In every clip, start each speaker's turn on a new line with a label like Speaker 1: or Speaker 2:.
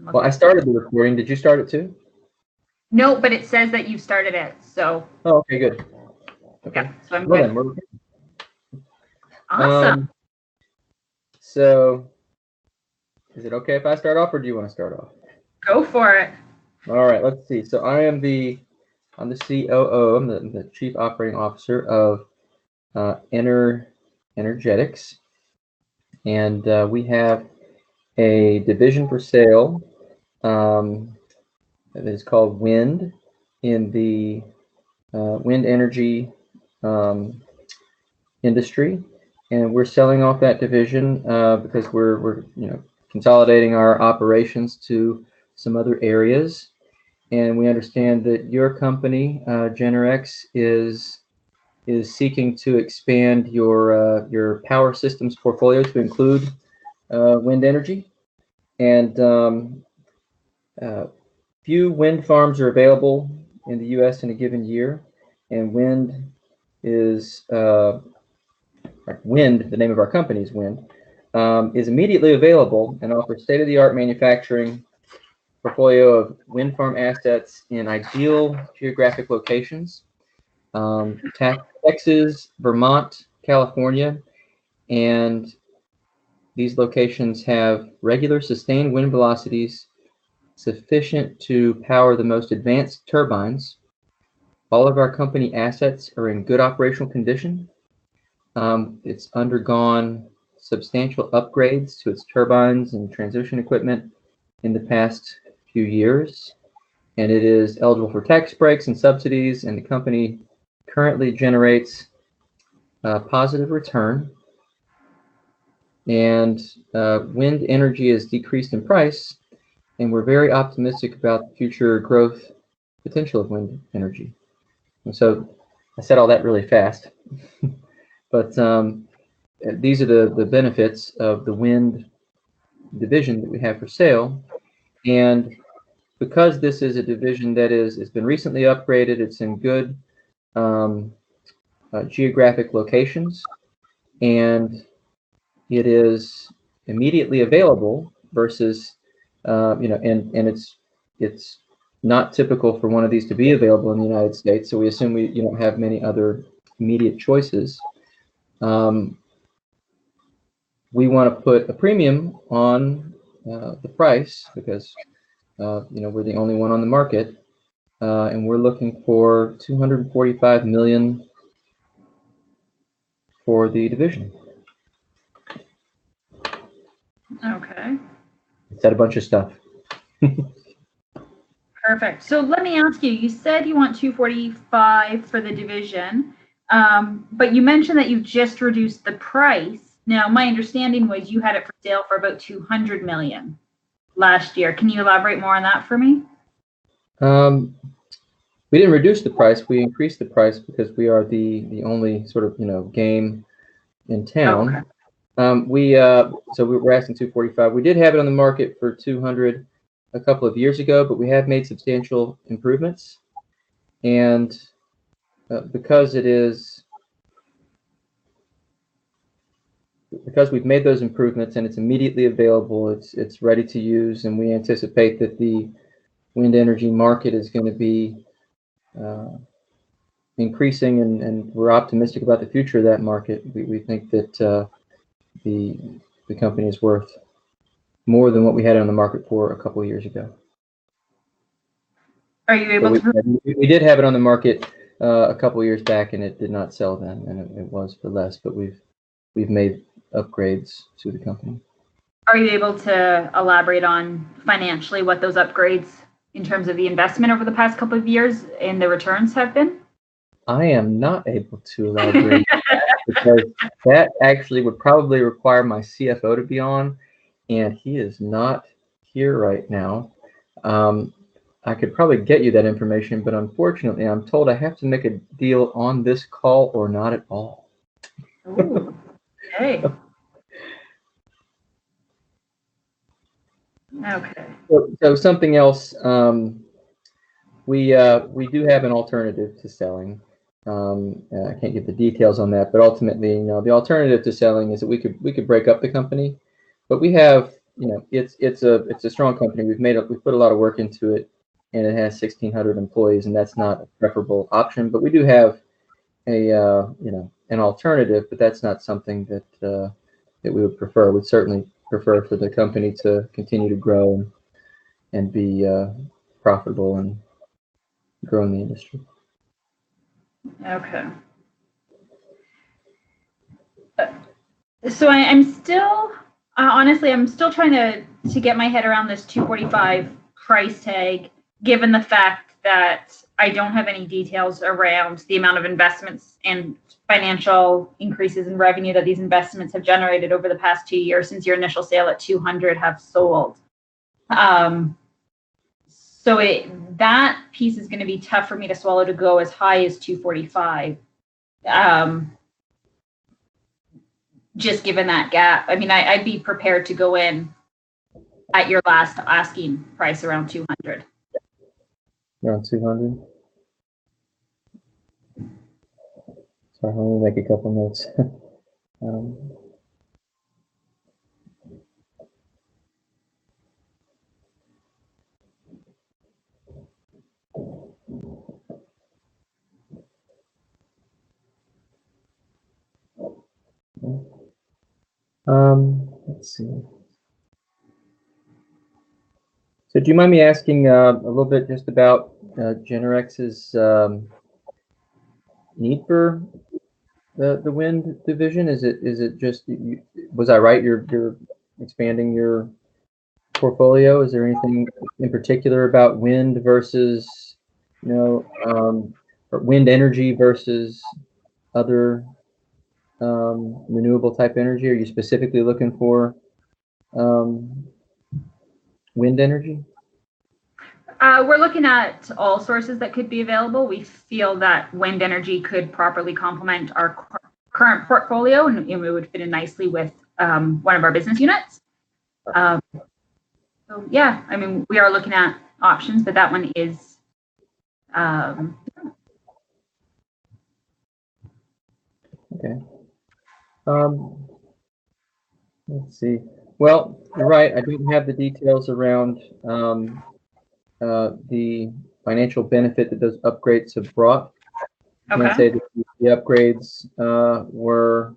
Speaker 1: Well, I started the recording. Did you start it too?
Speaker 2: No, but it says that you started it, so.
Speaker 1: Oh, okay, good. Okay.
Speaker 2: Yeah, so I'm
Speaker 1: Well,
Speaker 2: good.
Speaker 1: then we're
Speaker 2: Awesome.
Speaker 1: So, is it okay if I start off, or do you want to start off?
Speaker 2: Go for it.
Speaker 1: All right. Let's see. So I'm the COO. I'm the Chief Operating Officer of Energetics, and we have a division for sale that is called Wind in the wind energy industry, and we're selling off that division because we're consolidating our operations to some other areas, and we understand that your company Generex is seeking to expand your power systems portfolio to include wind energy, and few wind farms are available in the U.S. in a given year, and Wind is Wind. The name of our company is Wind. Is immediately available and offers state-of-the-art manufacturing portfolio of wind farm assets in ideal geographic locations: Texas, Vermont, California, and these locations have regular sustained wind velocities sufficient to power the most advanced turbines. All of our company assets are in good operational condition. It's undergone substantial upgrades to its turbines and transmission equipment in the past few years, and it is eligible for tax breaks and subsidies, and the company currently generates a positive return, and wind energy has decreased in price, and we're very optimistic about the future growth potential of wind energy. And so I said all that really fast, but these are the benefits of the wind division that we have for sale. And because this is a division that it's been recently upgraded, it's in good geographic locations, and it is immediately available versus and it's not typical for one of these to be available in the United States. So we assume you don't have many other immediate choices. We want to put a premium on the price because we're the only one on the market, and we're looking for $245 million for the division.
Speaker 2: Okay.
Speaker 1: Said a bunch of stuff.
Speaker 2: Perfect. So let me ask you, you said you want 245 for the division, but you mentioned that you just reduced the price. Now, my understanding was you had it for sale for about 200 million last year. Can you elaborate more on that for me?
Speaker 1: We didn't reduce the price. We increased the price because we are the only sort of game in town. Okay. So we were asking 245. We did have it on the market for 200 a couple of years ago, but we have made substantial improvements, and because we've made those improvements and it's immediately available, it's ready to use, and we anticipate that the wind energy market is going to be increasing, and we're optimistic about the future of that market. We think that the company is worth more than what we had on the market for a couple of years ago.
Speaker 2: Are you able to?
Speaker 1: We did have it on the market a couple of years back, and it did not sell then, and it was for less. But we've made upgrades to the company.
Speaker 2: Are you able to elaborate on financially what those upgrades in terms of the investment over the past couple of years and the returns have been?
Speaker 1: I am not able to elaborate because that actually would probably require my CFO to be on, and he is not here right now. I could probably get you that information, but unfortunately, I'm told I have to make a deal on this call or not at all.
Speaker 2: Ooh, okay. Okay.
Speaker 1: So something else. We do have an alternative to selling. I can't give the details on that, but ultimately, the alternative to selling is that we could break up the company, but we have you know, it's a strong company. We've put a lot of work into it, and it has 1,600 employees, and that's not a preferable option. But we do have a you know, an alternative, but that's not something that that we would prefer. We'd certainly prefer for the company to continue to grow and be profitable and grow in the industry.
Speaker 2: Okay. So I'm still, honestly, I'm still trying to get my head around this 245 price tag, given the fact that I don't have any details around the amount of investments and financial increases in revenue that these investments have generated over the past 2 years since your initial sale at 200 have sold. So that piece is going to be tough for me to swallow to go as high as 245. Just given that gap. I mean, I'd be prepared to go in at your last asking price around 200.
Speaker 1: Around 200. Sorry, let me make a couple notes. Let's see. So do you mind me asking a little bit just about Generex's need for the wind division? Is it just, was I right? You're expanding your portfolio. Is there anything in particular about wind versus, you know, or wind energy versus other renewable type energy? Are you specifically looking for wind energy?
Speaker 2: We're looking at all sources that could be available. We feel that wind energy could properly complement our current portfolio, and it would fit in nicely with one of our business units. So yeah, I mean, we are looking at options, but that one is
Speaker 1: okay. Let's see. Well, you're right. I don't have the details around the financial benefit that those upgrades have brought.
Speaker 2: okay.
Speaker 1: I'd say that the upgrades were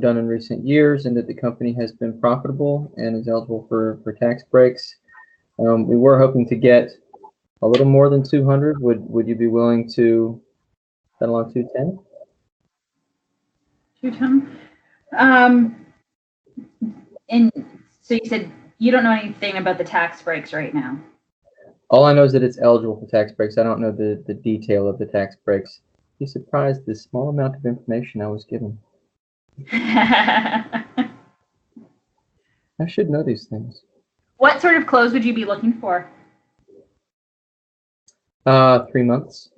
Speaker 1: done in recent years, and that the company has been profitable and is eligible for tax breaks. We were hoping to get a little more than 200. Would you be willing to settle on 210?
Speaker 2: 210. And so you said you don't know anything about the tax breaks right now.
Speaker 1: All I know is that it's eligible for tax breaks. I don't know the detail of the tax breaks. Be surprised the small amount of information I was given. I should know these things.
Speaker 2: What sort of close would you be looking for?
Speaker 1: 3 months.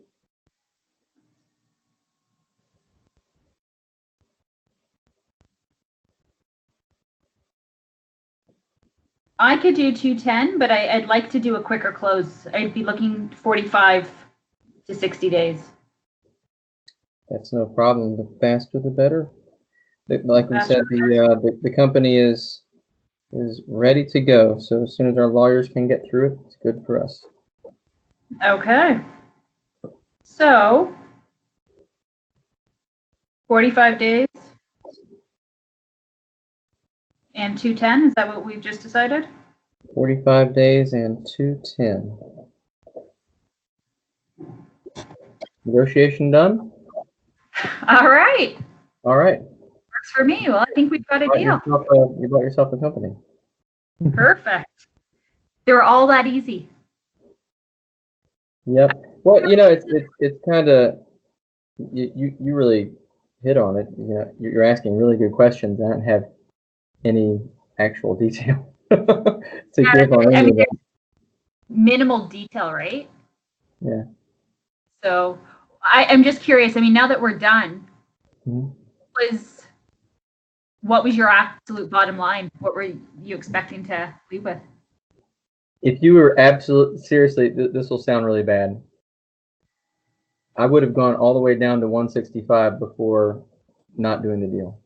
Speaker 2: I could do 210, but I'd like to do a quicker close. I'd be looking 45 to 60 days.
Speaker 1: That's no problem. The faster, the better. Like we said, the company is ready to go. So as soon as our lawyers can get through it, it's good for us.
Speaker 2: Okay. So 45 days and 210. Is that what we've just decided?
Speaker 1: 45 days and 210. Negotiation done?
Speaker 2: All right.
Speaker 1: All right.
Speaker 2: Works for me. Well, I think we've got a deal.
Speaker 1: You bought yourself a company.
Speaker 2: Perfect. They were all that easy.
Speaker 1: Yep. Well, you know, it's kind of, you really hit on it. You know, you're asking really good questions. I don't have any actual detail to give on any of them.
Speaker 2: Minimal detail, right?
Speaker 1: Yeah.
Speaker 2: So I'm just curious. I mean, now that we're done, what was your absolute bottom line? What were you expecting to leave with?
Speaker 1: If you were seriously, this will sound really bad. I would have gone all the way down to 165 before not doing the deal.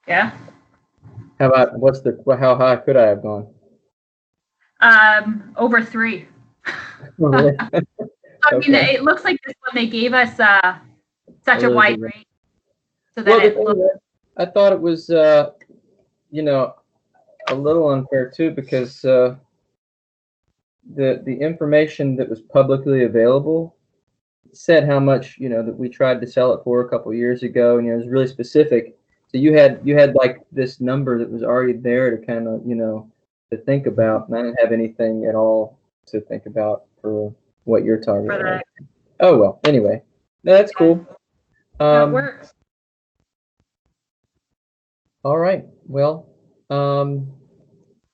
Speaker 2: Yeah.
Speaker 1: How about how high could I have gone?
Speaker 2: Over 3.
Speaker 1: Really?
Speaker 2: I mean,
Speaker 1: Okay.
Speaker 2: it looks like this one they gave us such a
Speaker 1: really
Speaker 2: wide
Speaker 1: good one.
Speaker 2: range, so
Speaker 1: Well,
Speaker 2: that
Speaker 1: the
Speaker 2: it
Speaker 1: thing
Speaker 2: looks
Speaker 1: is, I thought it was, you know, a little unfair too, because the information that was publicly available said how much, that we tried to sell it for a couple years ago, and it was really specific. So you had like this number that was already there to kind of, to think about, and I didn't have anything at all to think about for what your target
Speaker 2: for
Speaker 1: was.
Speaker 2: the.
Speaker 1: Oh well, anyway, no, that's cool.
Speaker 2: That works.
Speaker 1: All right. Well,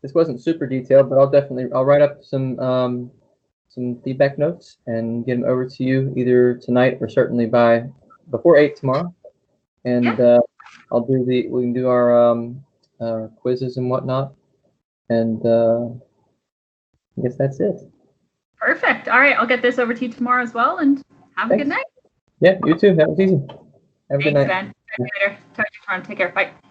Speaker 1: this wasn't super detailed, but I'll write up some feedback notes and get them over to you either tonight or certainly by before 8 tomorrow. And we can do our quizzes and whatnot. And I guess that's it.
Speaker 2: Perfect. All right, I'll get this over to you tomorrow as well, and have a good
Speaker 1: Thanks.
Speaker 2: night.
Speaker 1: Yeah, you too. That was easy. Have a good
Speaker 2: Thanks,
Speaker 1: night.
Speaker 2: Ben. Talk to you later. Talk to you tomorrow. Take care. Bye.